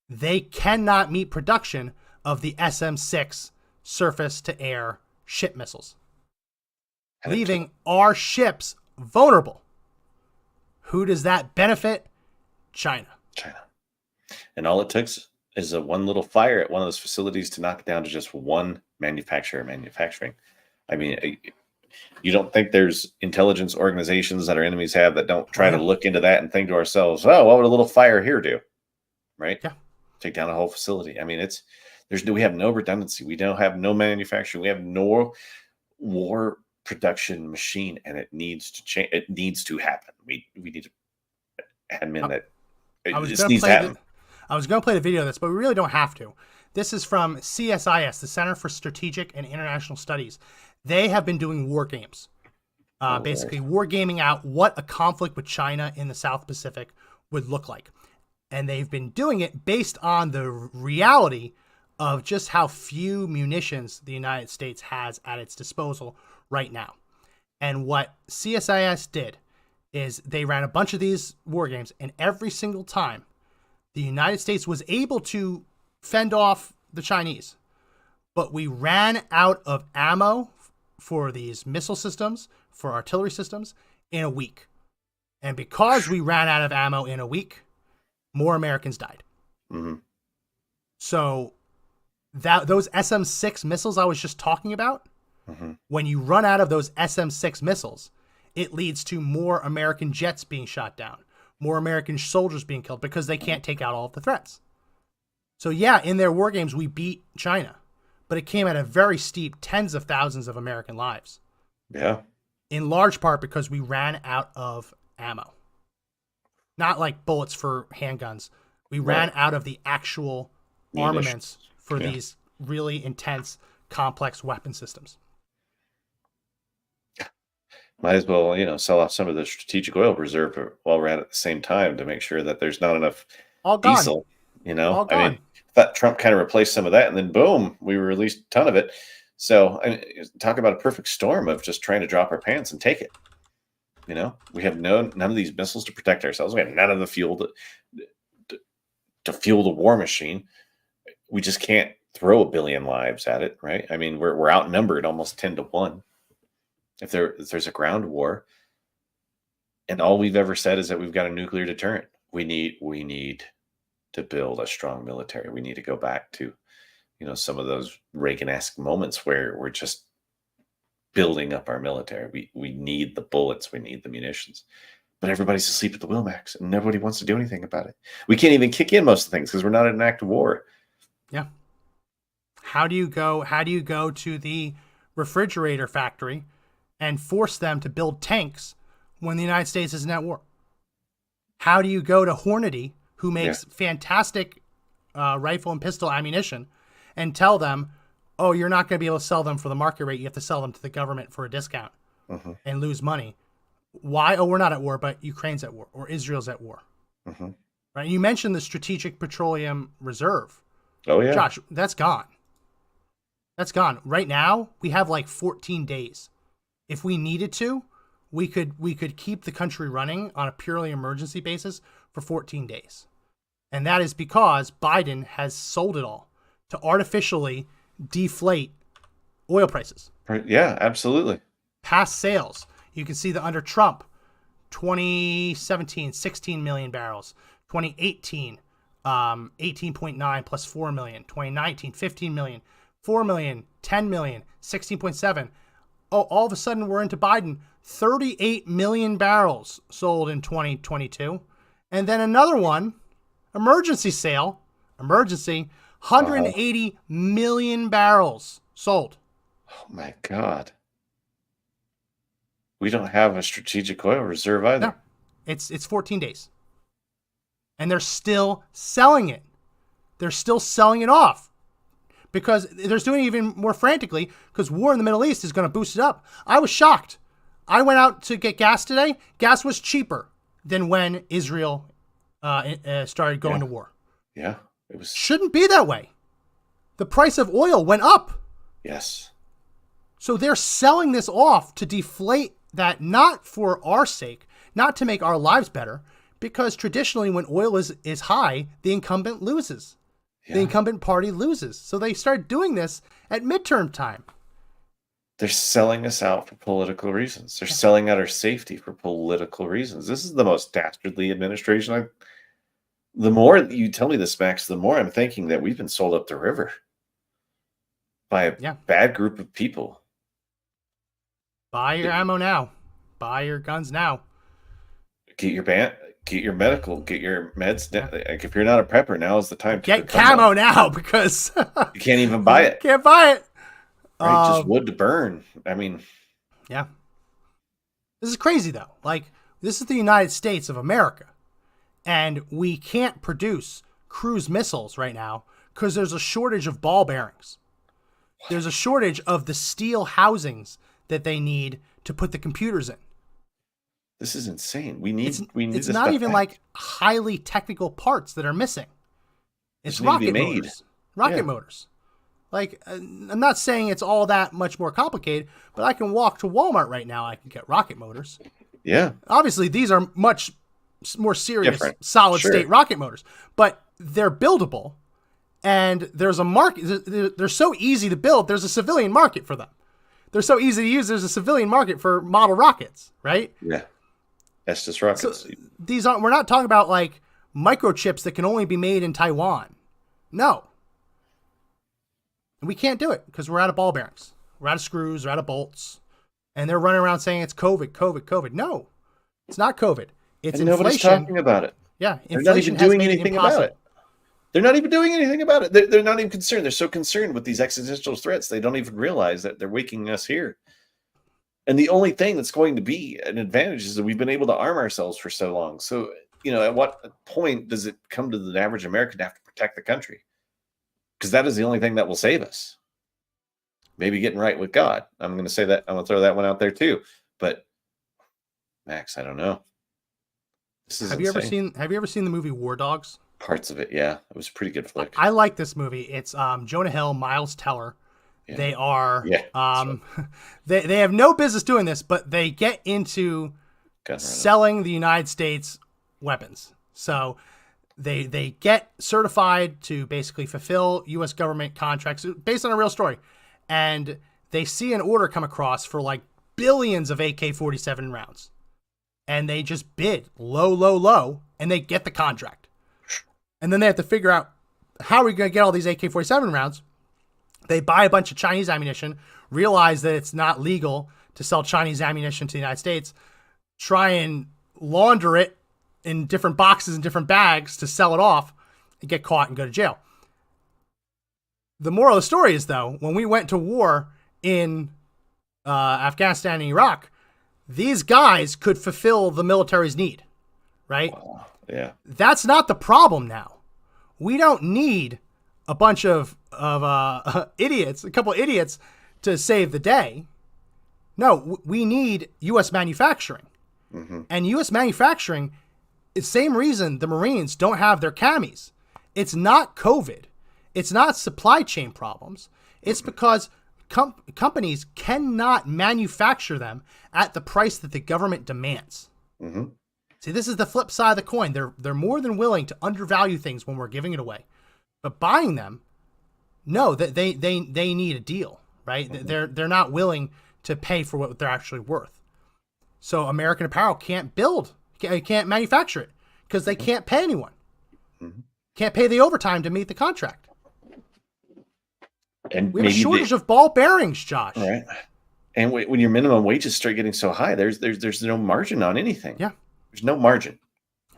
they cannot meet production of the SM-6 surface-to-air ship missiles, leaving our ships vulnerable. Who does that benefit? China. And all it took is one little fire at one of those facilities to knock it down to just one manufacturer manufacturing. I mean, you don't think there's intelligence organizations that our enemies have that don't try to look into that and think to ourselves, oh, what would a little fire here do? Right? Yeah. Take down a whole facility. I mean, we have no redundancy. We don't have no manufacturing. We have no war production machine, and it needs to change. It needs to happen. We need to admit that it just needs to happen. I was going to play the video of this, but we really don't have to. This is from CSIS, the Center for Strategic and International Studies. They have been doing war games, basically war gaming out what a conflict with China in the South Pacific would look like. And they've been doing it based on the reality of just how few munitions the United States has at its disposal right now. And what CSIS did is they ran a bunch of these war games, and every single time the United States was able to fend off the Chinese, but we ran out of ammo for these missile systems, for artillery systems, in a week. And because we ran out of ammo in a week, more Americans died. Mm-hmm. So those SM-6 missiles I was just talking about, mm-hmm. when you run out of those SM-6 missiles, it leads to more American jets being shot down, more American soldiers being killed because they can't take out all of the threats. So yeah, in their war games, we beat China, but it came at a very steep tens of thousands of American lives. Yeah. In large part because we ran out of ammo. not like bullets for handguns. We ran out of the actual armaments for these really intense, complex weapon systems. Might as well, sell off some of the strategic oil reserve while we're at the same time to make sure that there's not enough All gone. diesel. All I mean, gone. that Trump kind of replaced some of that, and then boom, we released a ton of it. So, talk about a perfect storm of just trying to drop our pants and take it. We have none of these missiles to protect ourselves. We have none of the fuel to fuel the war machine. We just can't throw 1 billion lives at it, right? I mean, we're outnumbered almost 10-1 if there's a ground war. And all we've ever said is that we've got a nuclear deterrent. We need to build a strong military. We need to go back to, some of those Reagan-esque moments where we're just building up our military. We need the bullets. We need the munitions. But everybody's asleep at the wheel, Max, and nobody wants to do anything about it. We can't even kick in most of the things because we're not in an active war. Yeah. How do you go to the refrigerator factory and force them to build tanks when the United States isn't at war? How do you go to Hornady, who makes fantastic rifle and pistol ammunition, and tell them, oh, you're not going to be able to sell them for the market rate. You have to sell them to the government for a discount and lose money. Why? Oh, we're not at war, but Ukraine's at war or Israel's at war. Right? You mentioned the Strategic Petroleum Reserve. Oh, yeah. Josh, that's gone. That's gone. Right now, we have like 14 days. If we needed to, we could keep the country running on a purely emergency basis for 14 days. And that is because Biden has sold it all to artificially deflate oil prices. Right. Yeah, absolutely. Past sales. You can see that under Trump, 2017, 16 million barrels. 2018, 18.9 plus 4 million. 2019, 15 million. 4 million, 10 million, 16.7. Oh, all of a sudden we're into Biden. 38 million barrels sold in 2022. And then another one, emergency sale, 180 million barrels sold. Oh my God. We don't have a strategic oil reserve either. No, it's 14 days. And they're still selling it. They're still selling it off because they're doing it even more frantically because war in the Middle East is going to boost it up. I was shocked. I went out to get gas today. Gas was cheaper than when Israel started going to war. Yeah, it was. Shouldn't be that way. The price of oil went up. Yes. So they're selling this off to deflate that, not for our sake, not to make our lives better, because traditionally when oil is high, the incumbent loses. Yeah. The incumbent party loses. So they start doing this at midterm time. They're selling us out for political reasons. They're selling out our safety for political reasons. This is the most dastardly administration. The more you tell me this, Max, the more I'm thinking that we've been sold up the river by a bad group of people. Buy your ammo now. Buy your guns now. Get your medical, get your meds. Like if you're not a prepper, now is the time to get camo now because you can't even buy it. Can't buy it. Right, just wood to burn. I mean, yeah. This is crazy though. Like, this is the United States of America, and we can't produce cruise missiles right now because there's a shortage of ball bearings. There's a shortage of the steel housings that they need to put the computers in. This is insane. We need. It's not even like highly technical parts that are missing. It's rocket motors. Rocket motors. Like, I'm not saying it's all that much more complicated, but I can walk to Walmart right now. I can get rocket motors. Yeah. Obviously, these are much more serious, solid state rocket motors, but they're buildable, and there's a market. They're so easy to build. There's a civilian market for them. They're so easy to use. There's a civilian market for model rockets, right? Yeah. Estes rockets. So we're not talking about like microchips that can only be made in Taiwan. No. And we can't do it because we're out of ball bearings. We're out of screws. We're out of bolts. And they're running around saying it's COVID, COVID, COVID. No, it's not COVID. It's inflation. Nobody's talking about it. Yeah. They're not even doing anything about it. They're not even doing anything about it. They're not even concerned. They're so concerned with these existential threats. They don't even realize that they're waking us here. And the only thing that's going to be an advantage is that we've been able to arm ourselves for so long. So at what point does it come to the average American to have to protect the country? Because that is the only thing that will save us. Maybe getting right with God. I'm going to say that. I'm going to throw that one out there too. But Max, I don't know. This is Have insane. you ever seen the movie War Dogs? Parts of it, yeah. It was a pretty good flick. I like this movie. It's Jonah Hill, Miles Teller. Yeah. They are Yeah, right. they have no business doing this, but they get into Gun running. selling the United States weapons. So they get certified to basically fulfill U.S. government contracts based on a real story. And they see an order come across for like billions of AK-47 rounds. And they just bid low, and they get the contract. And then they have to figure out, how are we going to get all these AK-47 rounds? They buy a bunch of Chinese ammunition, realize that it's not legal to sell Chinese ammunition to the United States, try and launder it in different boxes and different bags to sell it off, and get caught and go to jail. The moral of the story is, though, when we went to war in Afghanistan and Iraq, these guys could fulfill the military's need, right? Wow. Yeah. That's not the problem now. We don't need a bunch of idiots, a couple idiots to save the day. No, we need U.S. manufacturing. Mm-hmm. And U.S. manufacturing is the same reason the Marines don't have their camis. It's not COVID. It's not supply chain problems. It's because companies cannot manufacture them at the price that the government demands. Mm-hmm. See, this is the flip side of the coin. They're more than willing to undervalue things when we're giving it away, but buying them, no, they need a deal, right? Mm-hmm. They're not willing to pay for what they're actually worth. So American Apparel can't manufacture it because they can't pay anyone. Mm-hmm. Can't pay the overtime to meet the contract. And We have a shortage of ball bearings, Josh. Right. And when your minimum wages start getting so high, there's no margin on anything. Yeah. There's no margin.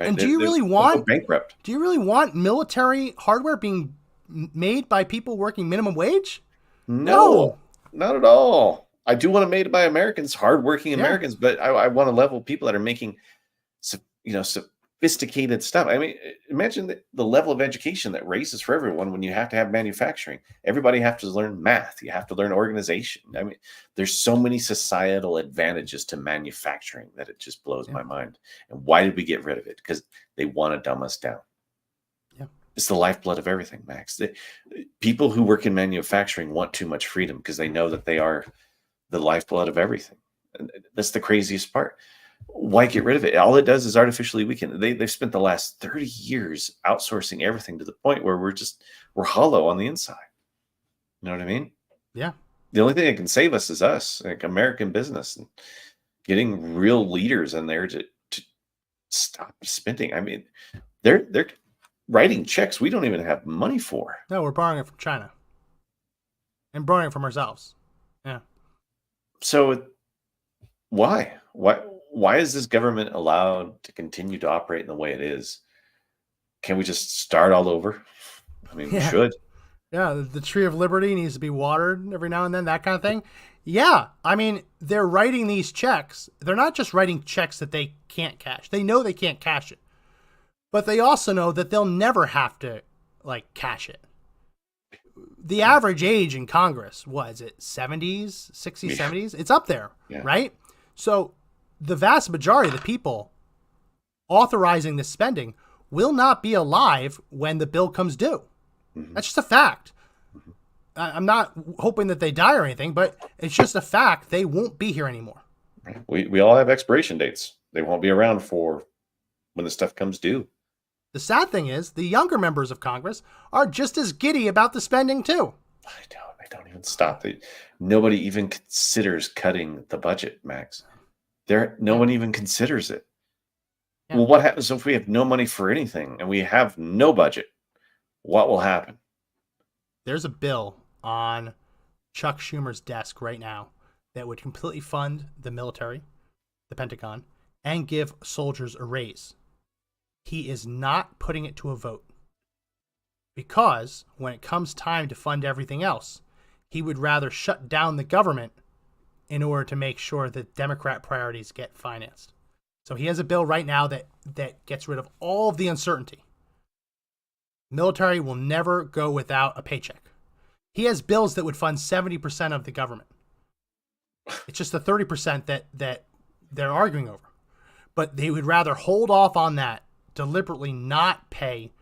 Right? And do you really they'll go want bankrupt? Do you really want military hardware being made by people working minimum wage? No, not at all. I do want it made by Americans, hardworking Yeah. Americans, but I want to level people that are making, sophisticated stuff. I mean, imagine the level of education that raises for everyone when you have to have manufacturing. Everybody has to learn math. You have to learn organization. I mean, there's so many societal advantages to manufacturing that it just blows my mind. And why did we get rid of it? Because they want to dumb us down. Yeah. It's the lifeblood of everything, Max. People who work in manufacturing want too much freedom because they know that they are the lifeblood of everything. And that's the craziest part. Why get rid of it? All it does is artificially weaken. They've spent the last 30 years outsourcing everything to the point where we're hollow on the inside. You know what I mean? Yeah. The only thing that can save us is us, like American business, and getting real leaders in there to stop spending. I mean, they're writing checks we don't even have money for. No, we're borrowing it from China and borrowing it from ourselves. Yeah. So why is this government allowed to continue to operate in the way it is? Can we just start all over? I mean, we should. Yeah, the tree of liberty needs to be watered every now and then, that kind of thing. Yeah, I mean, they're writing these checks. They're not just writing checks that they can't cash. They know they can't cash it. But they also know that they'll never have to, cash it. The average age in Congress, what is it, 70s, 60s, 70s? It's up there, right? So the vast majority of the people authorizing this spending will not be alive when the bill comes due. Mm-hmm. That's just a fact. Mm-hmm. I'm not hoping that they die or anything, but it's just a fact. They won't be here anymore. We all have expiration dates. They won't be around for when the stuff comes due. The sad thing is the younger members of Congress are just as giddy about the spending too. I don't even stop. Nobody even considers cutting the budget, Max. No one even considers it. Yeah. Well, what happens if we have no money for anything and we have no budget? What will happen? There's a bill on Chuck Schumer's desk right now that would completely fund the military, the Pentagon, and give soldiers a raise. He is not putting it to a vote because when it comes time to fund everything else, he would rather shut down the government in order to make sure that Democrat priorities get financed. So he has a bill right now that gets rid of all of the uncertainty. Military will never go without a paycheck. He has bills that would fund 70% of the government. It's just the 30% that they're arguing over. But they would rather hold off on that, deliberately not pay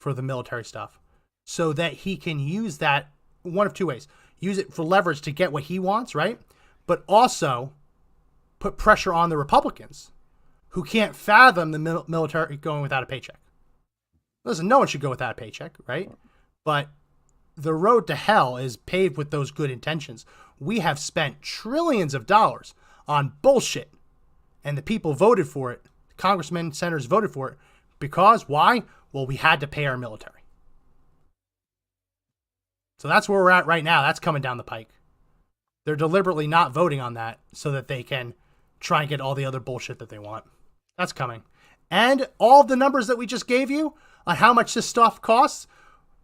for the military stuff, so that he can use that one of two ways. Use it for leverage to get what he wants, right? But also put pressure on the Republicans who can't fathom the military going without a paycheck. Listen, no one should go without a paycheck, right? But the road to hell is paved with those good intentions. We have spent trillions of dollars on bullshit, and the people voted for it. Congressmen, senators voted for it because why? Well, we had to pay our military. So that's where we're at right now. That's coming down the pike. They're deliberately not voting on that so that they can try and get all the other bullshit that they want. That's coming. And all the numbers that we just gave you on how much this stuff costs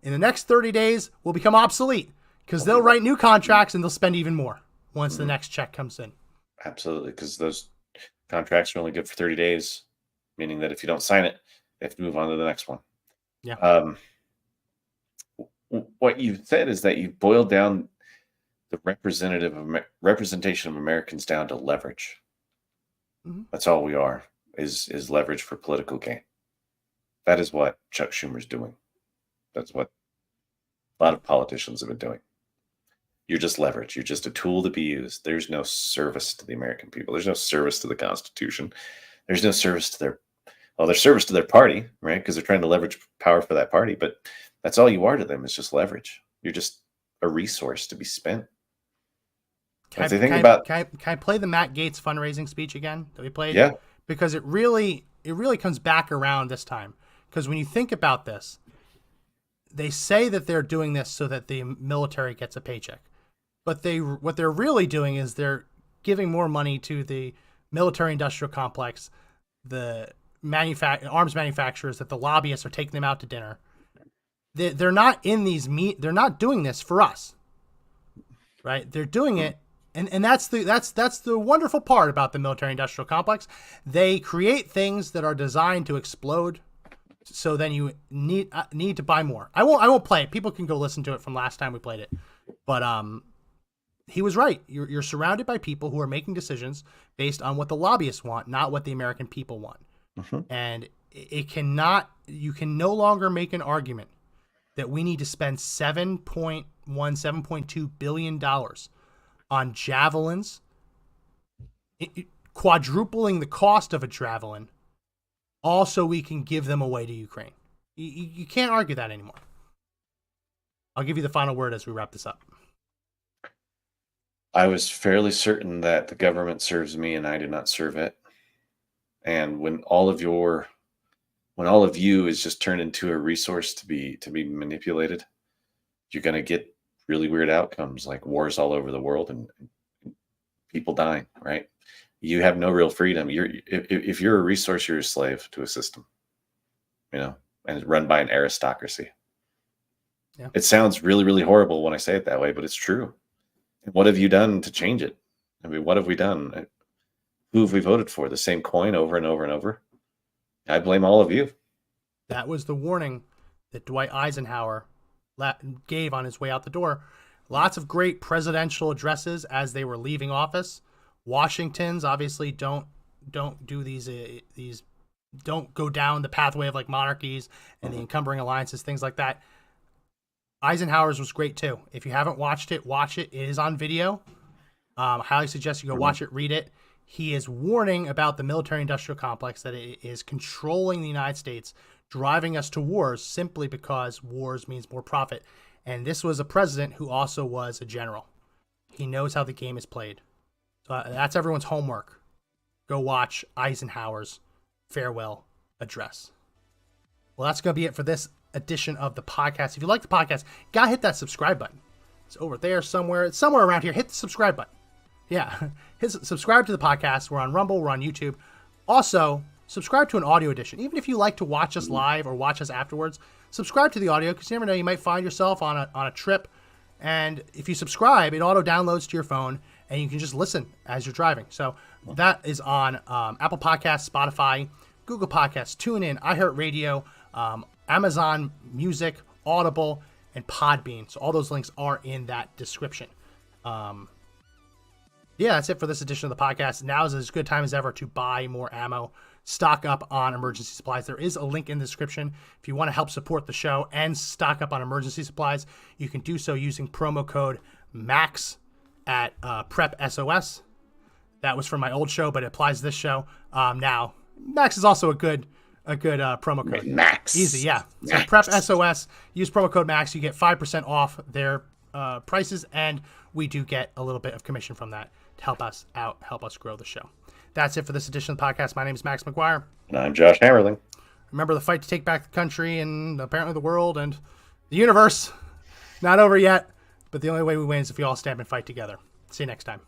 in the next 30 days will become obsolete because they'll write new contracts and they'll spend even more once the next check comes in. Absolutely, because those contracts are only good for 30 days, meaning that if you don't sign it, you have to move on to the next one. Yeah. What you said is that you boiled down the representation of Americans down to leverage. Mm-hmm. That's all we are, is leverage for political gain. That is what Chuck Schumer's doing. That's what a lot of politicians have been doing. You're just leverage. You're just a tool to be used. There's no service to the American people. There's no service to the Constitution. There's no service to there's service to their party, right? Because they're trying to leverage power for that party. But that's all you are to them is just leverage. You're just a resource to be spent. Can I play the Matt Gaetz fundraising speech again that we played? Yeah. Because it really comes back around this time. Because when you think about this, they say that they're doing this so that the military gets a paycheck. But what they're really doing is they're giving more money to the military-industrial complex, the arms manufacturers, that the lobbyists are taking them out to dinner. They're not in these they're not doing this for us, right? They're doing it, and that's the wonderful part about the military-industrial complex. They create things that are designed to explode. So then you need to buy more. I won't play it. People can go listen to it from last time we played it. But he was right. You're surrounded by people who are making decisions based on what the lobbyists want, not what the American people want. Mm-hmm. And you can no longer make an argument that we need to spend $7.2 billion on javelins, quadrupling the cost of a javelin, also we can give them away to Ukraine. You can't argue that anymore. I'll give you the final word as we wrap this up. I was fairly certain that the government serves me and I do not serve it. And when all of you is just turned into a resource to be manipulated, you're going to get really weird outcomes like wars all over the world and people dying, right? You have no real freedom. If you're a resource, you're a slave to a system, and it's run by an aristocracy. Yeah. It sounds really, really horrible when I say it that way, but it's true. And what have you done to change it? I mean, what have we done? Who have we voted for? The same coin over and over and over? I blame all of you. That was the warning that Dwight Eisenhower gave on his way out the door. Lots of great presidential addresses as they were leaving office. Washington's obviously don't do these don't go down the pathway of like monarchies and the encumbering alliances, things like that. Eisenhower's was great too. If you haven't watched it, watch it. It is on video. I highly suggest you go watch it, read it. He is warning about the military-industrial complex, that it is controlling the United States, driving us to wars simply because wars means more profit. And this was a president who also was a general. He knows how the game is played. So that's everyone's homework. Go watch Eisenhower's farewell address. Well, that's going to be it for this edition of the podcast. If you like the podcast, you got to hit that subscribe button. It's over there somewhere. It's somewhere around here. Hit the subscribe button. Yeah. Subscribe to the podcast. We're on Rumble. We're on YouTube. Also, subscribe to an audio edition. Even if you like to watch us live or watch us afterwards, subscribe to the audio because you never know. You might find yourself on a trip. And if you subscribe, it auto downloads to your phone and you can just listen as you're driving. So that is on Apple Podcasts, Spotify, Google Podcasts, TuneIn, iHeartRadio, Amazon Music, Audible, and Podbean. So all those links are in that description. Yeah, that's it for this edition of the podcast. Now is as good time as ever to buy more ammo, stock up on emergency supplies. There is a link in the description. If you want to help support the show and stock up on emergency supplies, you can do so using promo code MAX at Prep SOS. That was from my old show, but it applies to this show. Now, Max is also a good promo code. Max. Easy, yeah. So Max. Prep SOS, use promo code MAX. You get 5% off their prices, and we do get a little bit of commission from that to help us out, help us grow the show. That's it for this edition of the podcast. My name is Max McGuire. And I'm Josh Hammerling. Remember, the fight to take back the country and apparently the world and the universe, not over yet, but the only way we win is if we all stand and fight together. See you next time.